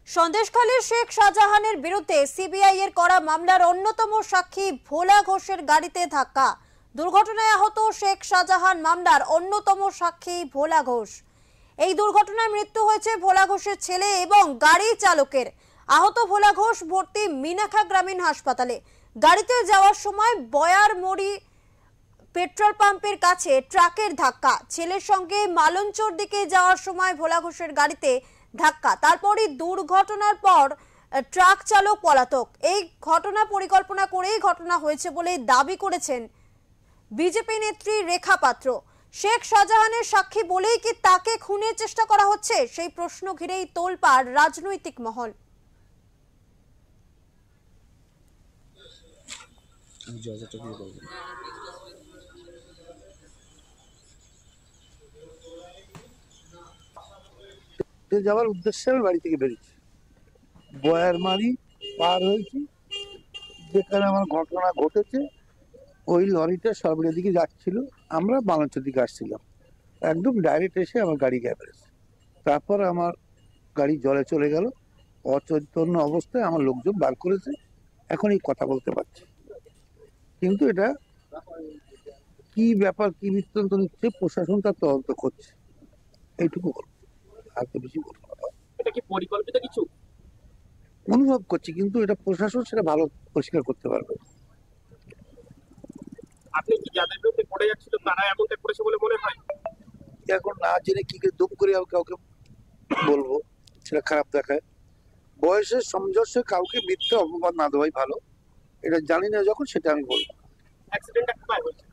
সন্দেশখালীর শেখ শাহজাহানের বিরুদ্ধে সিবিআই এর করা মামলার অন্যতম সাক্ষী ভোলা ঘোষের গাড়িতে ধাক্কা। দুর্ঘটনায় আহত শেখ শাহজাহান মামলার অন্যতম সাক্ষী ভোলা ঘোষ। এই দুর্ঘটনায় মৃত্যু হয়েছে ভোলা ঘোষের ছেলে এবং গাড়ি চালকের। আহত ভোলা ঘোষ ভর্তি মিনাখা গ্রামীণ হাসপাতালে। গাড়িতে যাওয়ার সময় বয়ারমড়ি পেট্রোল পাম্পের কাছে ট্রাকের ধাক্কা। ছেলের সঙ্গে মালঞ্চর দিকে যাওয়ার সময় ভোলা ঘোষের গাড়িতে ধাক্কা। তারপরই দুর্ঘটনার পর ট্রাক চালক পলাতক। এই ঘটনা পরিকল্পনা করেই ঘটনা হয়েছে বলে দাবি করেছেন বিজেপি নেত্রী রেখা পাত্র। শেখ শাহজাহানের সাক্ষী বলেই কি তাকে খুনের চেষ্টা করা হচ্ছে, সেই প্রশ্ন ঘিরেই তোলপাড় রাজনৈতিক মহল। যাওয়ার উদ্দেশ্যে আমি বাড়ি থেকে বেরিয়েছি, বয়ারমারি পার হয়েছি, যেখানে আমার ঘটনা ঘটেছে। ওই লরিটা সরবরের দিকে যাচ্ছিল, আমরা বাংলাদেশের দিকে আসছিলাম। একদম ডাইরেক্ট এসে আমার গাড়ি গ্যাপেছে। তারপর আমার গাড়ি জলে চলে গেল। অচৈতন্য অবস্থায় আমার লোকজন বার করেছে। এখন এই কথা বলতে পারছি, কিন্তু এটা কি ব্যাপার, কি বৃত্তান্ত নিচ্ছে, প্রশাসন তার তদন্ত করছে। এইটুকু বলবো, আর তো বেশি বলবো না। এটা কি পরিকল্পিত কিছু অনুভব করছি, কিন্তু এটা প্রশাসন সেটা ভালো পরিষ্কার করতে পারবে। আপনি কি যাদের বিরুদ্ধে পড়ে যাচ্ছিল তারা এমনটা করেছে বলে মনে হয়? এখন না জেনে কি করে দুম করে কাউকে বলবো, সেটা খারাপ দেখায়। বয়সের সমঞ্জস্য কাউকে মিথ্যা অপবাদ না দেওয়াই ভালো। এটা জানি না যখন, সেটা আমি বলবো। অ্যাক্সিডেন্টটা কোথায় হয়েছে?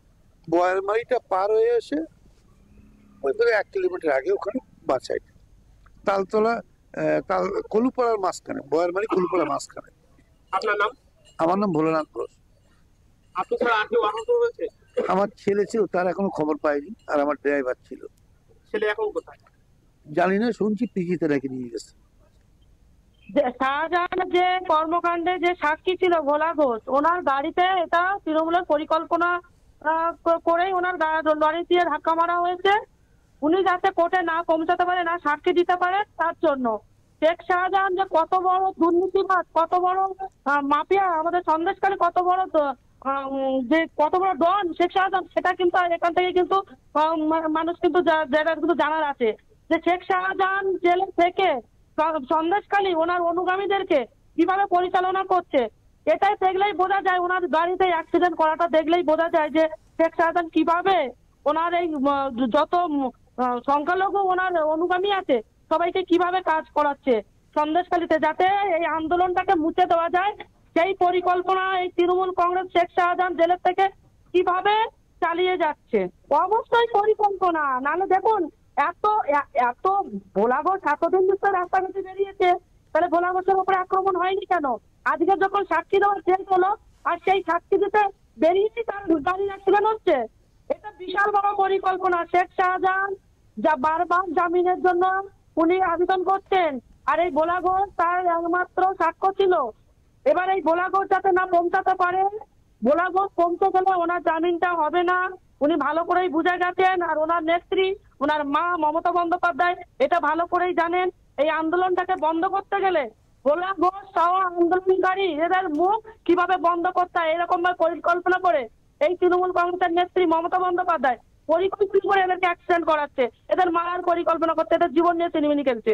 বয়ারমারিটা পার হয়ে এসে ওই থেকে 1 কিলোমিটার আগে, ওখানে বাঁ সাইড তালতলা কলুপাড়ার মাঝখানে, বয়ারমারি কলুপাড়ার মাঝখানে। আপনার নাম? আমার নাম ভোলানাথ ঘোষ। আপনি ছাড়া আর কেউ আহত হয়েছে? আমার ছেলে ছিল, তার এখনো খবর পাইনি, আর আমার ড্রাইভার ছিল। ছেলে এখন কোথায়? জানি না, শুনছি পিজিতে রেখে নিয়ে গেছে। শাহজাহানের যে কর্মকাণ্ডে যে সাক্ষী ছিল ভোলা ঘোষ, ওনার গাড়িতে এটা তৃণমূলের পরিকল্পনা করেই ওনার লরি দিয়ে ধাক্কা মারা হয়েছে। উনি যাতে কোর্টে না পৌঁছাতে পারে, না সাক্ষী দিতে পারে, তার জন্য। শেখ শাহজাহান যে কত বড় দুর্নীতিবাদ, কত বড় মাফিয়া, আমাদের সন্দেশকালে কত বড় যে কত বড় ডন শেখ শাহজাহান, সেটা কিন্তু এখান থেকে কিন্তু মানুষ কিন্তু যেটা কিন্তু জানার আছে যে শেখ শাহজাহান জেলে থেকে সন্দেশখালী ওনার অনুগামীদেরকে কিভাবে পরিচালনা করছে। এটাই দেখলেই বোঝা যায়, ওনার গাড়িতে অ্যাক্সিডেন্ট করাটা দেখলেই বোঝা যায় যে শেখ শাহজাহান কিভাবে ওনার এই যত সংখ্যালঘু ওনার অনুগামী আছে সবাইকে কিভাবে কাজ করাচ্ছে সন্দেশখালীতে, যাতে এই আন্দোলনটাকে মুছে দেওয়া যায়। সেই পরিকল্পনা এই তৃণমূল কংগ্রেস শেখ শাহজাহান জেলের থেকে কিভাবে চালিয়ে যাচ্ছে, অবশ্যই পরিকল্পনা। নাহলে দেখুন, এত এত ভোলা ঘোষ এতদিন ধরে রাস্তাঘাটে বেরিয়েছে, তাহলে ভোলা ঘোষের উপরে আক্রমণ হয়নি কেন? আজকে যখন সাক্ষী দেওয়ার শেষ হলো, আর সেই সাক্ষী দিতে বেরিয়েছি, তার গাড়ির অ্যাক্সিডেন্ট হচ্ছে। এটা বিশাল বড় পরিকল্পনা। শেখ শাহজাহান যা বারবার জামিনের জন্য উনি আবেদন করতেন, আর এই ভোলা ঘোষ তার একমাত্র সাক্ষ্য ছিল। এবার এই ভোলা ঘোষ যাতে না পৌঁছাতে পারে, ভোলা ঘোষ পৌঁছে গেলে ওনার জামিনটা হবে না, উনি ভালো করেই বুঝে গেছেন। আর ওনার নেত্রী, ওনার মা মমতা বন্দ্যোপাধ্যায় এটা ভালো করেই জানেন। এই আন্দোলনটাকে বন্ধ করতে গেলে ভোলা ঘোষ সহ আন্দোলনকারী এদের মুখ কিভাবে বন্ধ করতে হয়, এরকম ভাবে পরিকল্পনা করে এই তৃণমূল কংগ্রেসের নেত্রী মমতা বন্দ্যোপাধ্যায় পরিকল্পিত করে এদেরকে অ্যাক্সিডেন্ট করাচ্ছে, এদের মারার পরিকল্পনা করছে, এদের জীবন নিয়ে চিনিমিনি খেলছে।